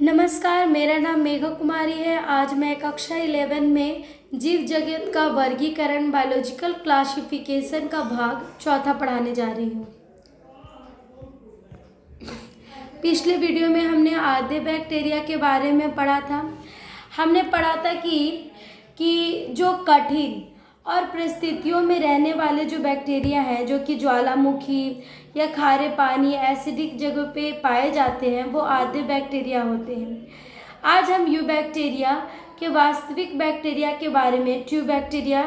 नमस्कार, मेरा नाम मेघा कुमारी है। आज मैं कक्षा 11 में जीव जगत का वर्गीकरण बायोलॉजिकल क्लासिफिकेशन का भाग चौथा पढ़ाने जा रही हूँ। पिछले वीडियो में हमने आधे बैक्टीरिया के बारे में पढ़ा था। हमने पढ़ा था कि जो कठिन और परिस्थितियों में रहने वाले जो बैक्टीरिया हैं, जो कि ज्वालामुखी या खारे पानी एसिडिक जगह पे पाए जाते हैं, वो आधे बैक्टीरिया होते हैं। आज हम यूबैक्टीरिया के वास्तविक बैक्टीरिया के बारे में, ट्रू बैक्टीरिया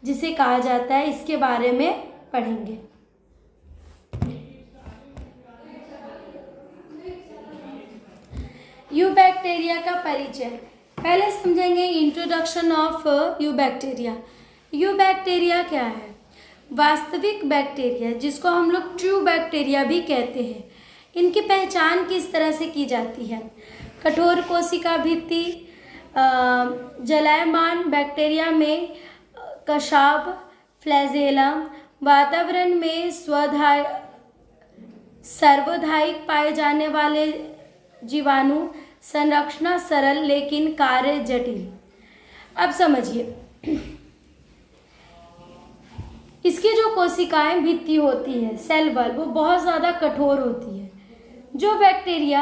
जिसे कहा जाता है, इसके बारे में पढ़ेंगे। यूबैक्टीरिया का परिचय पहले समझेंगे। Introduction of eubacteria. यूबैक्टीरिया क्या है? वास्तविक बैक्टीरिया, जिसको हम लोग ट्रू बैक्टीरिया भी कहते हैं। इनकी पहचान किस तरह से की जाती है? कठोर कोशिका भित्ति, जलायमान बैक्टीरिया में कशाब, फ्लैजेलम, वातावरण में सर्वोधायिक पाए जाने वाले जीवाणु, संरचना सरल लेकिन कार्य जटिल। अब समझिए, इसकी जो कोशिकाएं भित्ति होती है, सेल वॉल, वो बहुत ज़्यादा कठोर होती है। जो बैक्टीरिया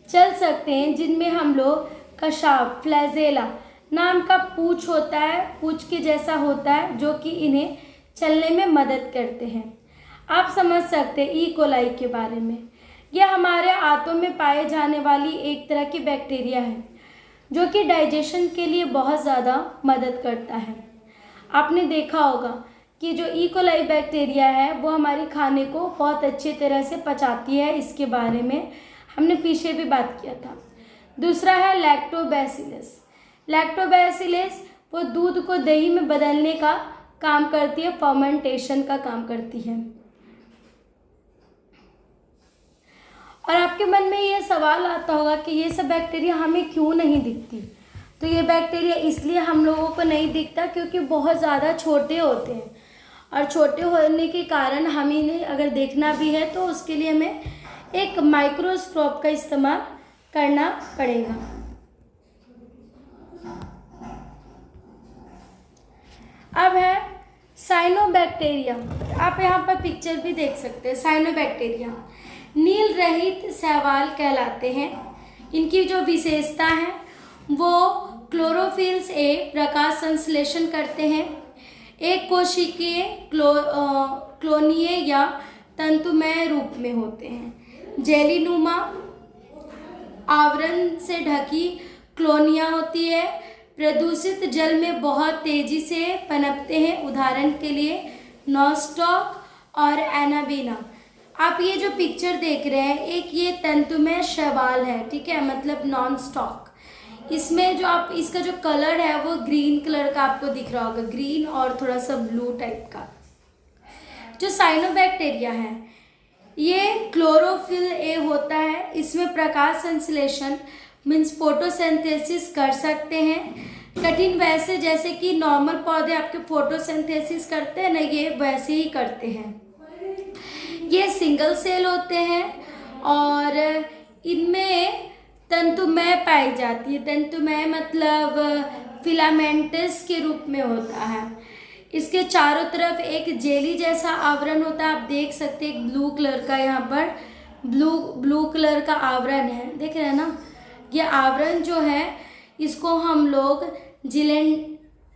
चल सकते हैं, जिनमें हम लोग कशाब, फ्लैजेला नाम का पूंछ होता है, पूंछ के जैसा होता है, जो कि इन्हें चलने में मदद करते हैं। आप समझ सकते हैं ई कोलाई के बारे में। यह हमारे आंतों में पाए जाने वाली एक तरह की बैक्टीरिया है, जो कि डाइजेशन के लिए बहुत ज़्यादा मदद करता है। आपने देखा होगा कि जो ई कोलाई बैक्टीरिया है, वो हमारे खाने को बहुत अच्छी तरह से पचाती है। इसके बारे में हमने पीछे भी बात किया था। दूसरा है लैक्टोबैसिलस। लैक्टोबैसिलस वो दूध को दही में बदलने का काम करती है, फर्मेंटेशन का काम करती है। और आपके मन में ये सवाल आता होगा कि ये सब बैक्टीरिया हमें क्यों नहीं दिखती? तो ये बैक्टीरिया इसलिए हम लोगों को नहीं दिखता क्योंकि बहुत ज़्यादा छोटे होते हैं, और छोटे होने के कारण हमें इन्हें अगर देखना भी है तो उसके लिए हमें एक माइक्रोस्कोप का इस्तेमाल करना पड़ेगा। अब है साइनोबैक्टीरिया। आप यहाँ पर पिक्चर भी देख सकते हैं। साइनोबैक्टीरिया नील रहित शैवाल कहलाते हैं। इनकी जो विशेषता है, वो क्लोरोफिल्स ए प्रकाश संश्लेषण करते हैं। एक कोशिकीय क्लोनीय या तंतुमय रूप में होते हैं। जेलीनुमा आवरण से ढकी क्लोनिया होती है। प्रदूषित जल में बहुत तेजी से पनपते हैं। उदाहरण के लिए नॉस्टॉक और एनाबीना। आप ये जो पिक्चर देख रहे हैं, एक ये तंतुमय शैवाल है, ठीक है, मतलब नॉन स्टॉक। इसमें जो आप इसका जो कलर है वो ग्रीन कलर का आपको दिख रहा होगा, ग्रीन और थोड़ा सा ब्लू टाइप का। जो साइनोबैक्टीरिया है, ये क्लोरोफिल ए होता है। इसमें प्रकाश संश्लेषण मीन्स फोटोसिंथेसिस कर सकते हैं। कठिन वैसे जैसे कि नॉर्मल पौधे आपके फोटोसिंथेसिस करते हैं ना, ये वैसे ही करते हैं। ये सिंगल सेल होते हैं और इनमें तंतुमय पाई जाती है। तंतुमय मतलब फिलामेंटस के रूप में होता है। इसके चारों तरफ एक जेली जैसा आवरण होता है। आप देख सकते हैं एक ब्लू कलर का, यहाँ पर ब्लू कलर का आवरण है, देख रहे हैं ना। ये आवरण जो है, इसको हम लोग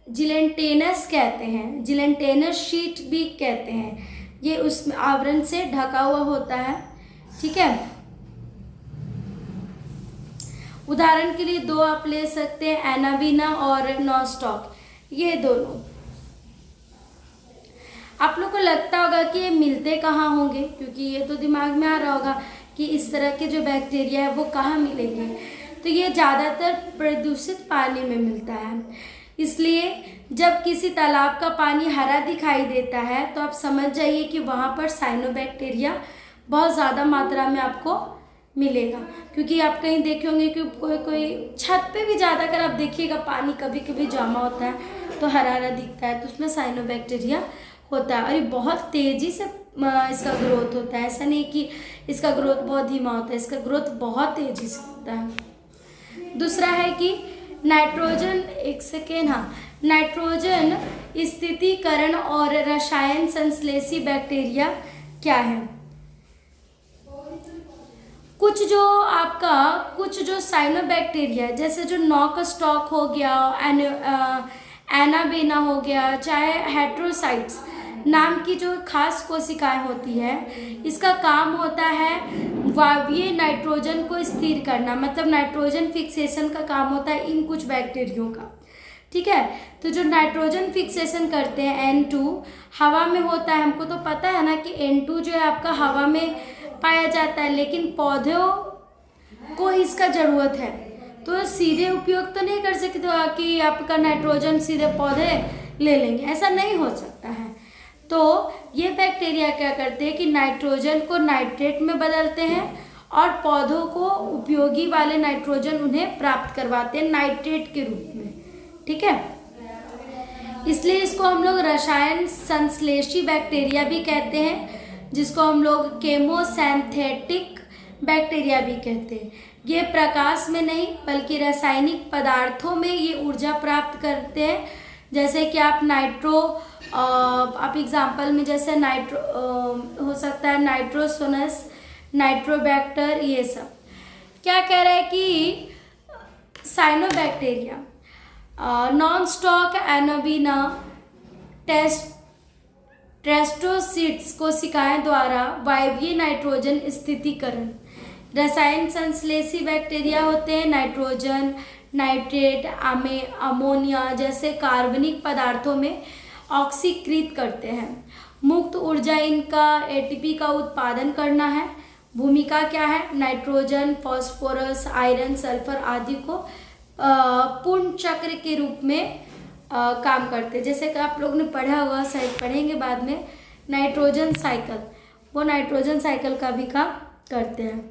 जिलेंटेनस कहते हैं, जिलेंटेनस शीट भी कहते हैं। ये उस आवरण से ढका हुआ होता है, ठीक है। उदाहरण के लिए दो आप ले सकते हैं, एनाबीना और नॉस्टॉक, ये दोनों। आप लोग को लगता होगा कि ये मिलते कहाँ होंगे, क्योंकि ये तो दिमाग में आ रहा होगा कि इस तरह के जो बैक्टीरिया है वो कहाँ मिलेंगे। तो ये ज़्यादातर प्रदूषित पानी में मिलता है। इसलिए जब किसी तालाब का पानी हरा दिखाई देता है, तो आप समझ जाइए कि वहाँ पर साइनोबैक्टीरिया बहुत ज़्यादा मात्रा में आपको मिलेगा। क्योंकि आप कहीं देखे होंगे कि कोई छत पे भी ज़्यादा अगर आप देखिएगा, पानी कभी कभी जमा होता है तो हरा हरा दिखता है, तो उसमें साइनोबैक्टीरिया होता है। और ये बहुत तेज़ी से इसका ग्रोथ होता है। ऐसा नहीं कि इसका ग्रोथ बहुत धीमा होता है, इसका ग्रोथ बहुत तेजी से होता है। दूसरा है कि नाइट्रोजन, एक सेकेंड, हाँ, नाइट्रोजन स्थितीकरण और रसायन संश्लेषी बैक्टीरिया क्या है। कुछ जो साइनोबैक्टीरिया, जैसे जो नॉक स्टॉक हो गया, एनाबेना हो गया, चाहे हेट्रोसाइट्स नाम की जो खास कोशिकाएं होती है, इसका काम होता है वायवीय नाइट्रोजन को स्थिर करना, मतलब नाइट्रोजन फिक्सेशन का काम होता है इन कुछ बैक्टीरियों का। ठीक है, तो जो नाइट्रोजन फिक्सेशन करते हैं N2 हवा में होता है, हमको तो पता है ना कि N2 जो है आपका हवा में पाया जाता है, लेकिन पौधों को इसका ज़रूरत है, तो सीधे उपयोग तो नहीं कर सकते कि आपका नाइट्रोजन सीधे पौधे ले लेंगे, ऐसा नहीं हो सकता है। तो ये बैक्टीरिया क्या करते हैं कि नाइट्रोजन को नाइट्रेट में बदलते हैं और पौधों को उपयोगी वाले नाइट्रोजन उन्हें प्राप्त करवाते हैं नाइट्रेट के रूप में। ठीक है, इसलिए इसको हम लोग रसायन संश्लेषी बैक्टीरिया भी कहते हैं, जिसको हम लोग केमोसिंथेटिक बैक्टीरिया भी कहते हैं। ये प्रकाश में नहीं बल्कि रासायनिक पदार्थों में ये ऊर्जा प्राप्त करते हैं। जैसे कि आप एग्जाम्पल में जैसे हो सकता है नाइट्रोसोनस, नाइट्रोबैक्टर, ये सब। क्या कह रहा है कि साइनोबैक्टीरिया, नॉन स्टॉक एनाबीना, टेस्टोसिट्स कोशिकाएं द्वारा वायवीय नाइट्रोजन स्थितीकरण। रसायन संश्लेषी बैक्टीरिया होते हैं नाइट्रोजन, नाइट्रेट, अमोनिया जैसे कार्बनिक पदार्थों में ऑक्सीकृत करते हैं। मुक्त ऊर्जा इनका एटीपी का उत्पादन करना है। भूमिका क्या है, नाइट्रोजन, फास्फोरस, आयरन, सल्फर आदि को पूर्ण चक्र के रूप में काम करते हैं। जैसे कि आप लोग ने पढ़ा हुआ, शायद पढ़ेंगे बाद में, नाइट्रोजन साइकिल, वो नाइट्रोजन साइकिल का भी काम करते हैं।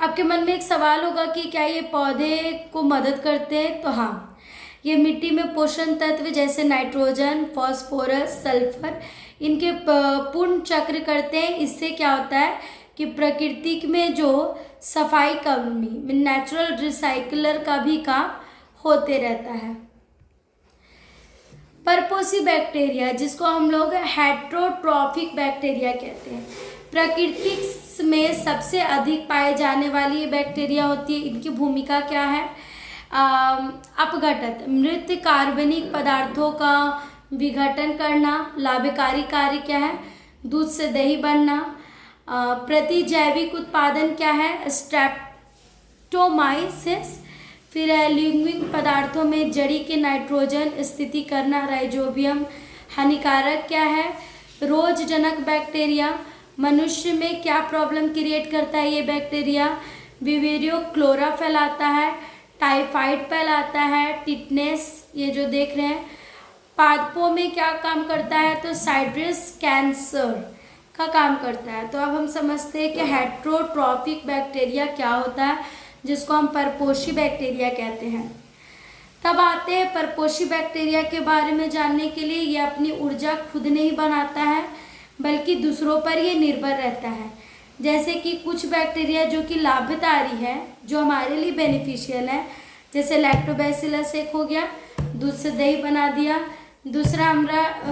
आपके मन में एक सवाल होगा कि क्या ये पौधे को मदद करते हैं, तो हाँ, ये मिट्टी में पोषण तत्व जैसे नाइट्रोजन, फास्फोरस, सल्फर इनके पूर्ण चक्र करते हैं। इससे क्या होता है कि प्रकृति में जो सफाई कर्मी, नेचुरल रिसाइकलर का भी काम होते रहता है। परपोषी बैक्टीरिया, जिसको हम लोग हेट्रोट्रॉफिक बैक्टीरिया कहते हैं, प्रकृति में सबसे अधिक पाए जाने वाली ये बैक्टीरिया होती है। इनकी भूमिका क्या है, अपघटन, मृत कार्बनिक पदार्थों का विघटन करना। लाभकारी कार्य क्या है, दूध से दही बनना। प्रतिजैविक उत्पादन क्या है, स्ट्रेप्टोमाइसिस। फिर लिविंग पदार्थों में जड़ी के नाइट्रोजन स्थिति करना, राइजोबियम। हानिकारक क्या है, रोगजनक बैक्टीरिया, मनुष्य में क्या प्रॉब्लम क्रिएट करता है ये बैक्टीरिया, विवेरियो क्लोरा फैलाता है, टाइफाइड फैलाता है, टिटनेस, ये जो देख रहे हैं। पादपों में क्या काम करता है, तो साइट्रस कैंसर का काम करता है। तो अब हम समझते हैं कि हेट्रोट्रॉफिक बैक्टीरिया क्या होता है, जिसको हम परपोषी बैक्टीरिया कहते हैं। तब आते हैं परपोषी बैक्टीरिया के बारे में जानने के लिए। ये अपनी ऊर्जा खुद नहीं बनाता है बल्कि दूसरों पर ये निर्भर रहता है। जैसे कि कुछ बैक्टीरिया जो कि लाभकारी है, जो हमारे लिए बेनिफिशियल है, जैसे लैक्टोबैसिलस एक हो गया, दूध से दही बना दिया। दूसरा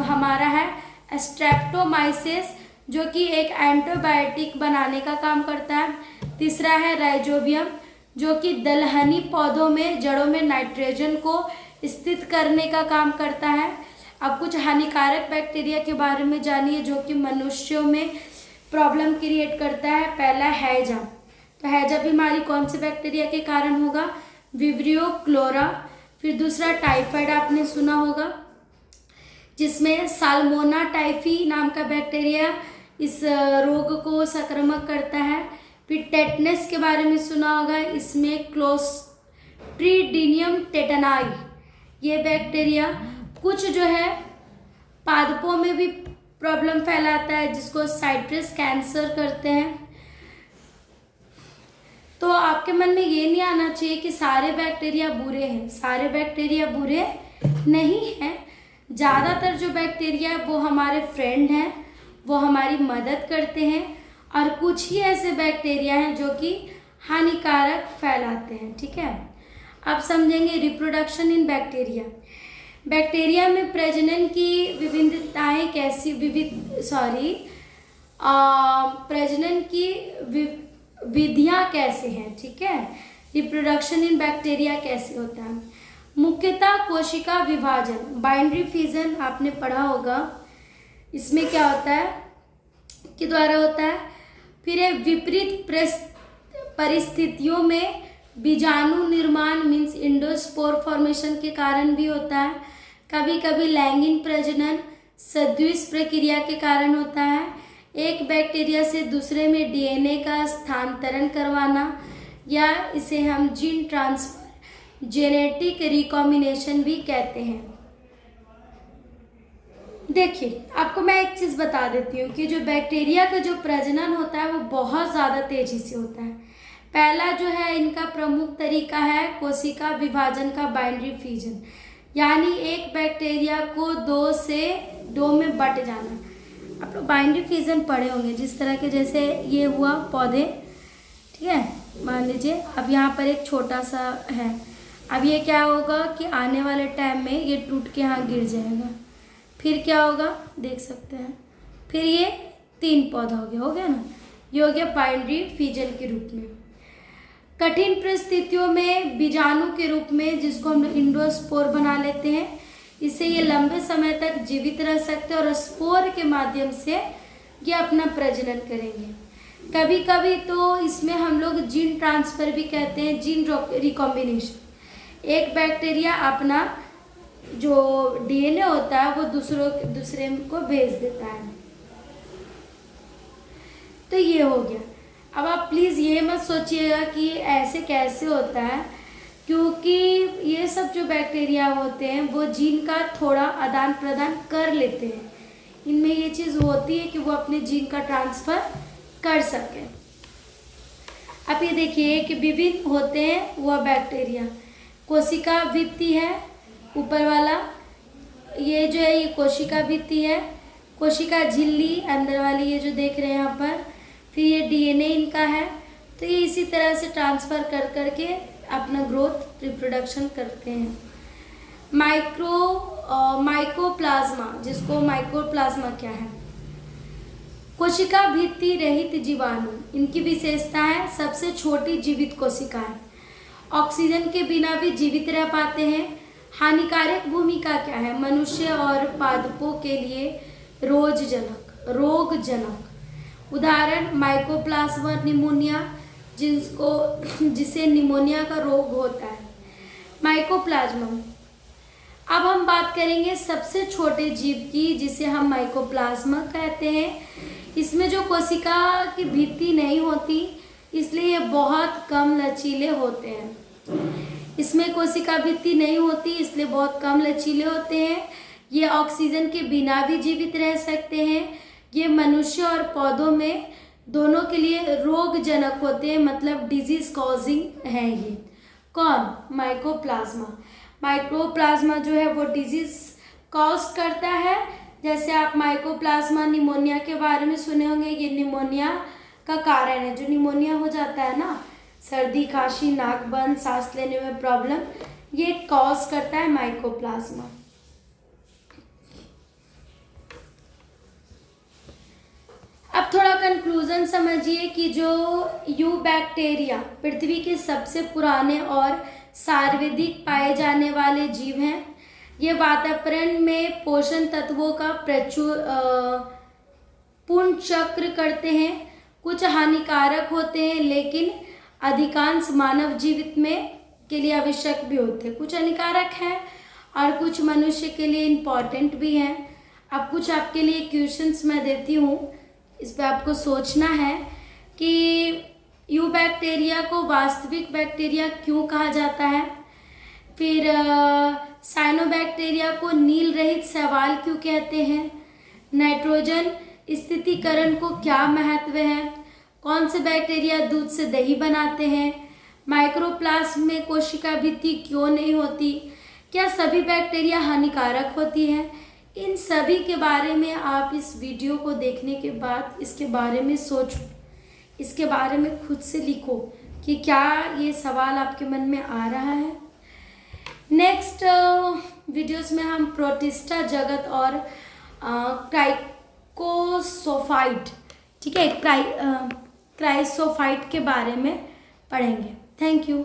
हमारा है स्ट्रेप्टोमाइसिस, जो कि एक एंटीबायोटिक बनाने का काम करता है। तीसरा है राइजोबियम, जो कि दलहनी पौधों में जड़ों में नाइट्रोजन को स्थित करने का काम करता है। अब कुछ हानिकारक बैक्टीरिया के बारे में जानिए जो कि मनुष्यों में प्रॉब्लम क्रिएट करता है। पहला हैजा, तो हैजा बीमारी कौन से बैक्टीरिया के कारण होगा, विब्रियो क्लोरा। फिर दूसरा टाइफाइड, आपने सुना होगा, जिसमें साल्मोना टाइफी नाम का बैक्टीरिया इस रोग को संक्रमक करता है। फिर टेटनस के बारे में सुना होगा, इसमें क्लोस्ट्रीडियम टेटनाई ये बैक्टीरिया कुछ जो है पादपों में भी प्रॉब्लम फैलाता है, जिसको साइट्रस कैंसर करते हैं। तो आपके मन में ये नहीं आना चाहिए कि सारे बैक्टीरिया बुरे हैं, सारे बैक्टीरिया बुरे नहीं हैं। ज़्यादातर जो बैक्टीरिया है वो हमारे फ्रेंड हैं, वो हमारी मदद करते हैं, और कुछ ही ऐसे बैक्टीरिया हैं जो कि हानिकारक फैलाते हैं। ठीक है, अब समझेंगे रिप्रोडक्शन इन बैक्टीरिया। बैक्टीरिया में प्रजनन की विविधताएं कैसी प्रजनन की विधियां कैसे हैं। ठीक है, रिप्रोडक्शन इन बैक्टीरिया कैसे होता है। मुख्यतः कोशिका विभाजन, बाइनरी फिजन आपने पढ़ा होगा, इसमें क्या होता है के द्वारा होता है। फिर विपरीत परिस्थितियों में बीजाणु निर्माण मीन्स इंडोस्पोर फॉर्मेशन के कारण भी होता है। कभी कभी लैंगिक प्रजनन सद्विश प्रक्रिया के कारण होता है। एक बैक्टीरिया से दूसरे में डीएनए का स्थानांतरण करवाना, या इसे हम जीन ट्रांसफर, जेनेटिक रिकॉम्बिनेशन भी कहते हैं। देखिए, आपको मैं एक चीज़ बता देती हूँ कि जो बैक्टीरिया का जो प्रजनन होता है वो बहुत ज़्यादा तेज़ी से होता है। पहला जो है इनका प्रमुख तरीका है कोशिका विभाजन का बाइनरी फिजन, यानी एक बैक्टीरिया को दो में बट जाना। आप लोग बाइनरी फिजन पढ़े होंगे, जिस तरह के जैसे ये हुआ पौधे, ठीक है, मान लीजिए अब यहाँ पर एक छोटा सा है, अब ये क्या होगा कि आने वाले टाइम में ये टूट के यहाँ गिर जाएगा, फिर क्या होगा देख सकते हैं, फिर ये 3 पौधा हो गया ना, ये हो गया बाइनरी फिजन के रूप में। कठिन परिस्थितियों में बीजाणु के रूप में, जिसको हम लोग इंडोस्पोर बना लेते हैं, इससे ये लंबे समय तक जीवित रह सकते हैं और स्पोर के माध्यम से ये अपना प्रजनन करेंगे। कभी कभी तो इसमें हम लोग जीन ट्रांसफर भी कहते हैं, जीन रिकॉम्बिनेशन। एक बैक्टीरिया अपना जो डीएनए होता है वो दूसरे को भेज देता है। तो ये हो गया। अब आप प्लीज़ ये मत सोचिएगा कि ऐसे कैसे होता है, क्योंकि ये सब जो बैक्टीरिया होते हैं वो जीन का थोड़ा आदान प्रदान कर लेते हैं। इनमें ये चीज़ होती है कि वो अपने जीन का ट्रांसफ़र कर सकें। अब ये देखिए कि विभिन्न होते हैं वह बैक्टीरिया। कोशिका भित्ति है ऊपर वाला, ये जो है ये कोशिका भित्ति है। कोशिका झिल्ली अंदर वाली ये जो देख रहे हैं यहाँ पर, फिर ये डीएनए इनका है। तो ये इसी तरह से ट्रांसफ़र कर करके अपना ग्रोथ रिप्रोडक्शन करते हैं। माइकोप्लाज्मा, जिसको माइकोप्लाज्मा क्या है, कोशिका भित्ति रहित जीवाणु। इनकी विशेषता है सबसे छोटी जीवित कोशिकाएं, ऑक्सीजन के बिना भी जीवित रह पाते हैं। हानिकारक भूमिका क्या है, मनुष्य और पादपों के लिए रोगजनक। उदाहरण माइकोप्लाज्मा निमोनिया, जिसे निमोनिया का रोग होता है। माइकोप्लाज्मा। अब हम बात करेंगे सबसे छोटे जीव की, जिसे हम माइकोप्लाज्मा कहते हैं। इसमें जो कोशिका की भित्ति नहीं होती, इसलिए ये बहुत कम लचीले होते हैं। इसमें कोशिका भित्ति नहीं होती, इसलिए बहुत कम लचीले होते हैं। ये ऑक्सीजन के बिना भी जीवित रह सकते हैं। ये मनुष्य और पौधों में दोनों के लिए रोगजनक होते हैं, मतलब डिजीज कॉजिंग है ये। कौन? माइकोप्लाज्मा। माइकोप्लाज्मा जो है वो डिजीज कॉज करता है। जैसे आप माइकोप्लाज्मा निमोनिया के बारे में सुने होंगे, ये निमोनिया का कारण है। जो निमोनिया हो जाता है ना, सर्दी खांसी, नाक बंद, सांस लेने में प्रॉब्लम, ये कॉज करता है माइकोप्लाज्मा। अब थोड़ा कंक्लूजन समझिए कि जो यूबैक्टीरिया पृथ्वी के सबसे पुराने और सर्वाधिक पाए जाने वाले जीव हैं। ये वातावरण में पोषण तत्वों का पूर्ण चक्र करते हैं। कुछ हानिकारक होते हैं, लेकिन अधिकांश मानव जीवित में के लिए आवश्यक भी होते हैं। कुछ हानिकारक हैं और कुछ मनुष्य के लिए इम्पॉर्टेंट भी हैं। अब कुछ आपके लिए क्वेश्चंस मैं देती हूँ, इस पर आपको सोचना है कि यूबैक्टीरिया को वास्तविक बैक्टीरिया क्यों कहा जाता है। फिर साइनोबैक्टीरिया को नील रहित शैवाल क्यों कहते हैं। नाइट्रोजन स्थितीकरण को क्या महत्व है। कौन से बैक्टीरिया दूध से दही बनाते हैं। माइक्रोप्लाज्म में कोशिका भित्ति क्यों नहीं होती। क्या सभी बैक्टीरिया हानिकारक होती हैं। इन सभी के बारे में आप इस वीडियो को देखने के बाद इसके बारे में सोचो, इसके बारे में खुद से लिखो कि क्या ये सवाल आपके मन में आ रहा है। नेक्स्ट वीडियोस में हम प्रोटिस्टा जगत और क्राइकोसोफाइट, ठीक है, क्राइसोफाइट के बारे में पढ़ेंगे। Thank you.